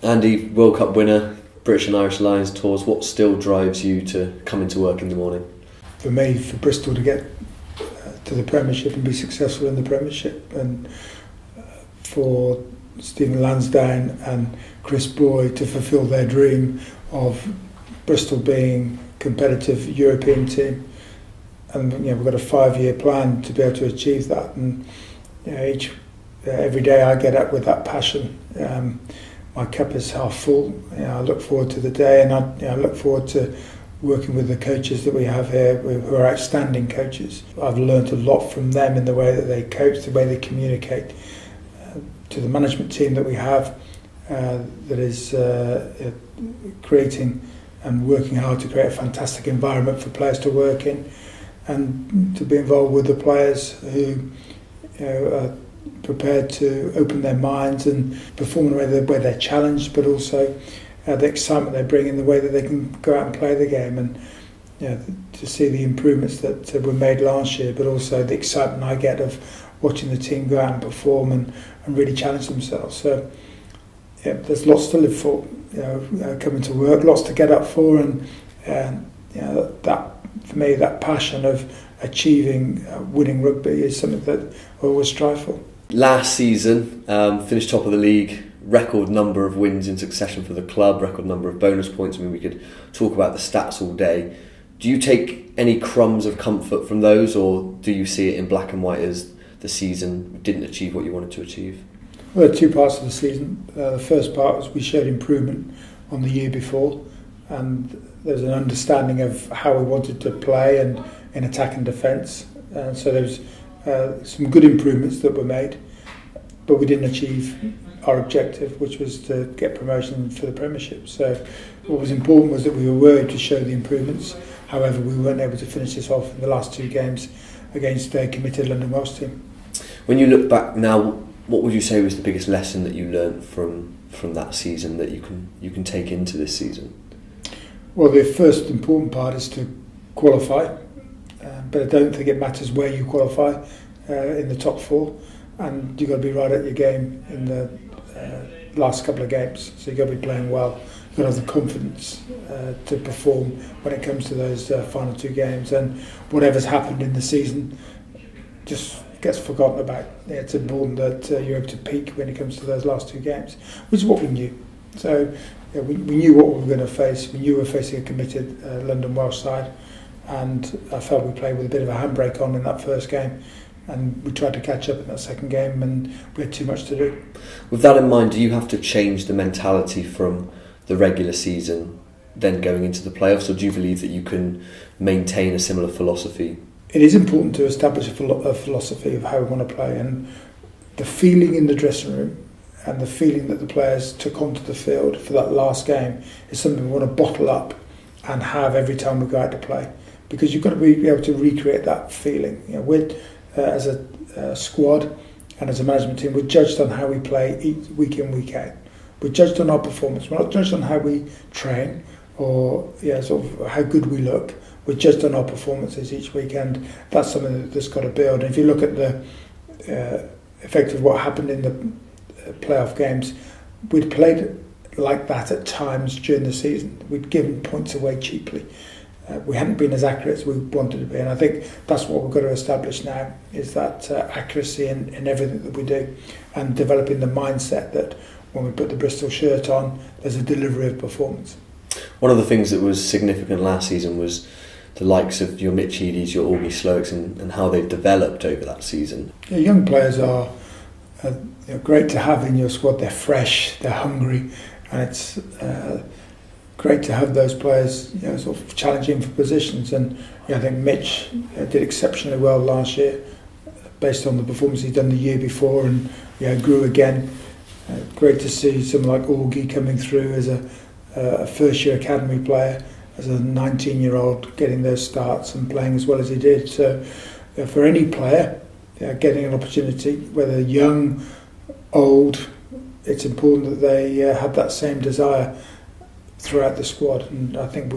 Andy, World Cup winner, British and Irish Lions tours, what still drives you to come into work in the morning? For me, for Bristol to get to the Premiership and be successful in the Premiership, and for Stephen Lansdowne and Chris Boy to fulfil their dream of Bristol being a competitive European team. And we've got a 5-year plan to be able to achieve that. And every day I get up with that passion. My cup is half full. I look forward to the day, and I look forward to working with the coaches that we have here, who are outstanding coaches. I've learned a lot from them in the way that they coach, the way they communicate. To the management team that we have, that is creating and working hard to create a fantastic environment for players to work in, and to be involved with the players who are prepared to open their minds and perform in a way where they're challenged, but also the excitement they bring in the way that they can go out and play the game. And to see the improvements that were made last year, but also the excitement I get of watching the team go out and perform and really challenge themselves. So there's lots to live for, coming to work, lots to get up for, and that, for me, that passion of achieving winning rugby is something that I always strive for. Last season, finished top of the league, record number of wins in succession for the club, record number of bonus points. I mean, we could talk about the stats all day. Do you take any crumbs of comfort from those, or do you see it in black and white as the season didn't achieve what you wanted to achieve? Well, there are two parts of the season. The first part was we showed improvement on the year before, and there's an understanding of how we wanted to play and in attack and defence. So there's some good improvements that were made, but we didn't achieve our objective, which was to get promotion for the Premiership. So what was important was that we were able to show the improvements. However, we weren't able to finish this off in the last two games against a committed London Welsh team. When you look back now, what would you say was the biggest lesson that you learned from that season that you can take into this season? Well, the first important part is to qualify, but I don't think it matters where you qualify in the top four, and you've got to be right at your game in the last couple of games. So you've got to be playing well. You've got to have the confidence to perform when it comes to those final two games, and whatever's happened in the season just gets forgotten about. It's important that you're able to peak when it comes to those last two games, which is what we knew. So we knew what we were going to face. We knew we were facing a committed London Welsh side, and I felt we played with a bit of a handbrake on in that first game, and we tried to catch up in that second game, and we had too much to do. With that in mind, do you have to change the mentality from the regular season then going into the playoffs, or do you believe that you can maintain a similar philosophy? It is important to establish a philosophy of how we want to play, and the feeling in the dressing room and the feeling that the players took onto the field for that last game is something we want to bottle up and have every time we go out to play, because you've got to be able to recreate that feeling. We're as a squad and as a management team, we're judged on how we play week in, week out. We're judged on our performance. We're not judged on how we train or sort of how good we look. We're judged on our performances each weekend. That's something that's got to build. And if you look at the effect of what happened in the playoff games, we'd played like that at times during the season. We'd given points away cheaply. We hadn't been as accurate as we wanted to be, and I think that's what we've got to establish now, is that accuracy in everything that we do, and developing the mindset that when we put the Bristol shirt on, there's a delivery of performance. One of the things that was significant last season was the likes of your Mitch Eady's, your Augie Slowicks, and how they've developed over that season. Young players are great to have in your squad. They're fresh, they're hungry, and it's great to have those players sort of challenging for positions. And I think Mitch did exceptionally well last year based on the performance he'd done the year before, and grew again. Great to see someone like Augie coming through as a first-year academy player, as a 19-year-old, getting those starts and playing as well as he did. So for any player getting an opportunity, whether young, old, it's important that they have that same desire throughout the squad. And I think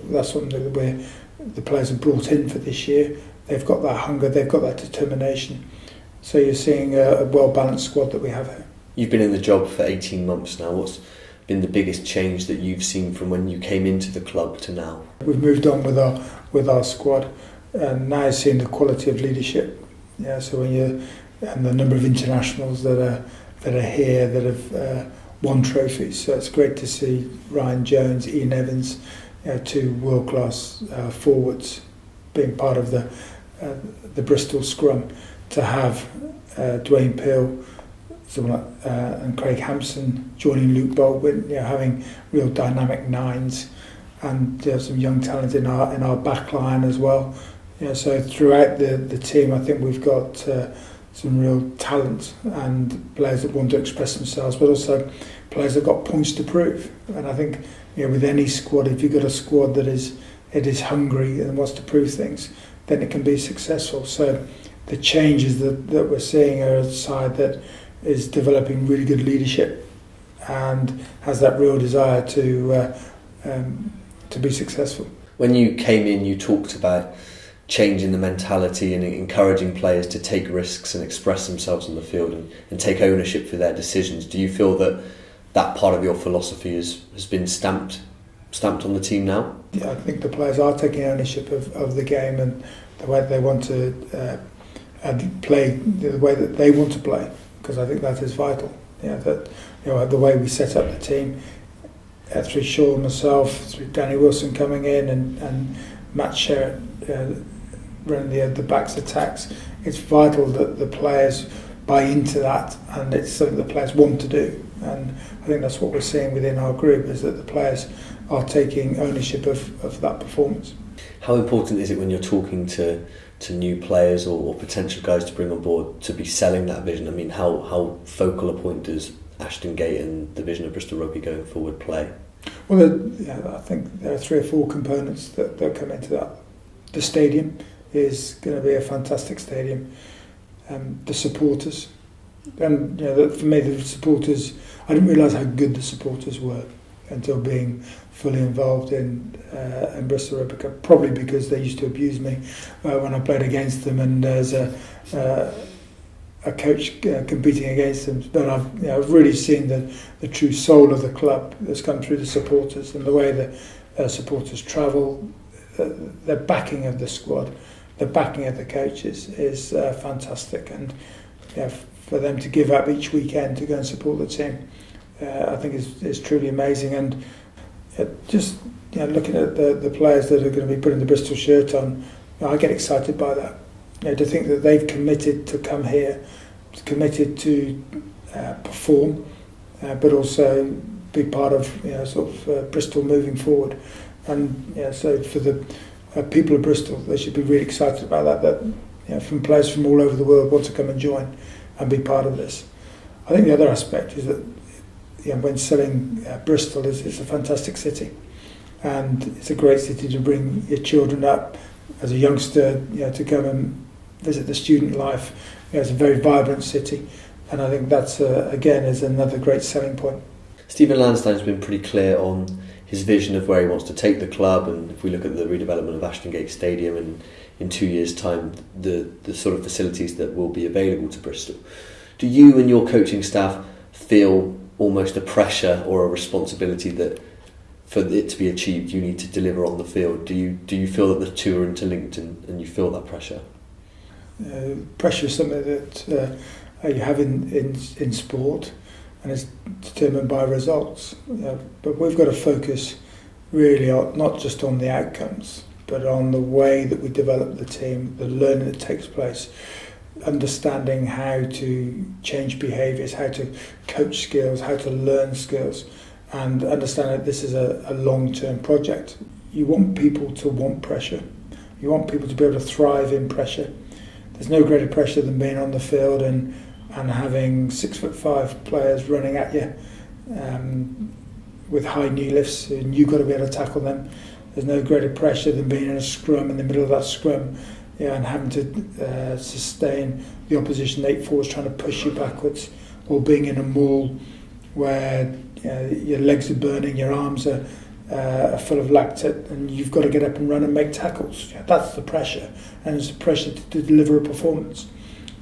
that's something that the players have brought in for this year. They've got that hunger, they've got that determination. So you're seeing a well-balanced squad that we have here. You've been in the job for 18 months now. What's been the biggest change that you've seen from when you came into the club to now? We've moved on with our squad, and now seeing the quality of leadership. Yeah, so and the number of internationals that are here that have won trophies. So it's great to see Ryan Jones, Ian Evans, two world-class forwards being part of the Bristol scrum. To have Dwayne Peel, and Craig Hampson joining Luke Baldwin, having real dynamic nines, and some young talent in our back line as well. So throughout the team, I think we've got some real talent and players that want to express themselves, but also players that got points to prove. And I think with any squad, if you've got a squad that is hungry and wants to prove things, then it can be successful. So the changes that we're seeing are a side that is developing really good leadership and has that real desire to be successful. When you came in, you talked about changing the mentality and encouraging players to take risks and express themselves on the field and take ownership for their decisions. Do you feel that part of your philosophy has been stamped on the team now? Yeah, I think the players are taking ownership of the game and the way they want to play, the way that they want to play, because I think that is vital. The way we set up the team, through Shaw, myself, through Danny Wilson coming in and Matt Sherratt running the backs attacks, it's vital that the players buy into that, and it's something the players want to do. And I think that's what we're seeing within our group, is that the players are taking ownership of that performance. How important is it when you're talking to new players or potential guys to bring on board to be selling that vision? I mean, how focal a point does Ashton Gate and the vision of Bristol Rugby going forward play? Well, I think there are 3 or 4 components that come into that. The stadium is going to be a fantastic stadium. The supporters, and for me, the supporters, I didn't realise how good the supporters were until being fully involved in Bristol Rugby Cup, probably because they used to abuse me when I played against them, and as a coach competing against them. But I've really seen the true soul of the club that's come through the supporters, and the way the supporters travel, the backing of the squad, the backing of the coaches is fantastic. And for them to give up each weekend to go and support the team, I think is truly amazing. And just looking at the players that are going to be putting the Bristol shirt on, I get excited by that. To think that they've committed to come here, committed to perform, but also be part of Bristol moving forward. And so for the people of Bristol, they should be really excited about that. From players from all over the world want to come and join and be part of this. I think the other aspect is that when selling Bristol, it's a fantastic city, and it's a great city to bring your children up as a youngster, to come and visit the student life. It's a very vibrant city, and I think that's again is another great selling point. Stephen Lansdown's been pretty clear on his vision of where he wants to take the club, and if we look at the redevelopment of Ashton Gate Stadium and in 2 years' time, the sort of facilities that will be available to Bristol. Do you and your coaching staff feel almost a pressure or a responsibility that for it to be achieved you need to deliver on the field? Do you feel that the two are interlinked and you feel that pressure? Pressure is something that you have in sport, and it's determined by results. But we've got to focus really not just on the outcomes, but on the way that we develop the team, the learning that takes place, understanding how to change behaviours, how to coach skills, how to learn skills, and understand that this is a long-term project. You want people to want pressure. You want people to be able to thrive in pressure. There's no greater pressure than being on the field and having 6'5" players running at you with high knee lifts, and you've got to be able to tackle them. There's no greater pressure than being in a scrum in the middle of that scrum, and having to sustain the opposition 8 forwards trying to push you backwards, or being in a maul where your legs are burning, your arms are full of lactate, and you've got to get up and run and make tackles. That's the pressure, and it's the pressure to deliver a performance.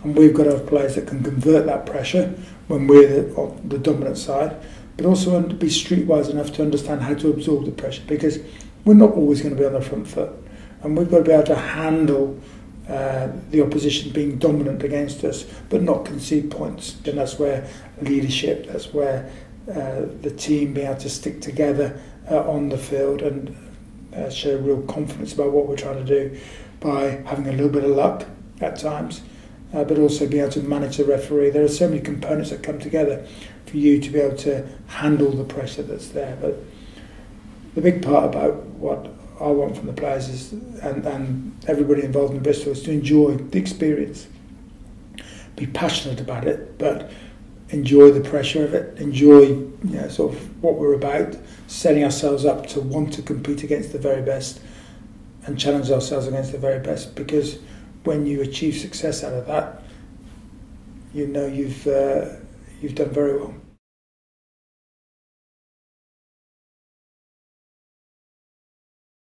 And we've got to have players that can convert that pressure when we're the dominant side, but also be streetwise enough to understand how to absorb the pressure, because we're not always going to be on the front foot, and we've got to be able to handle the opposition being dominant against us, but not concede points. And that's where leadership, that's where the team being able to stick together on the field and show real confidence about what we're trying to do by having a little bit of luck at times, but also being able to manage the referee. There are so many components that come together for you to be able to handle the pressure that's there. But the big part about what I want from the players is, and everybody involved in Bristol, is to enjoy the experience, be passionate about it, but enjoy the pressure of it, enjoy sort of what we're about, setting ourselves up to want to compete against the very best and challenge ourselves against the very best, because when you achieve success out of that, you've done very well.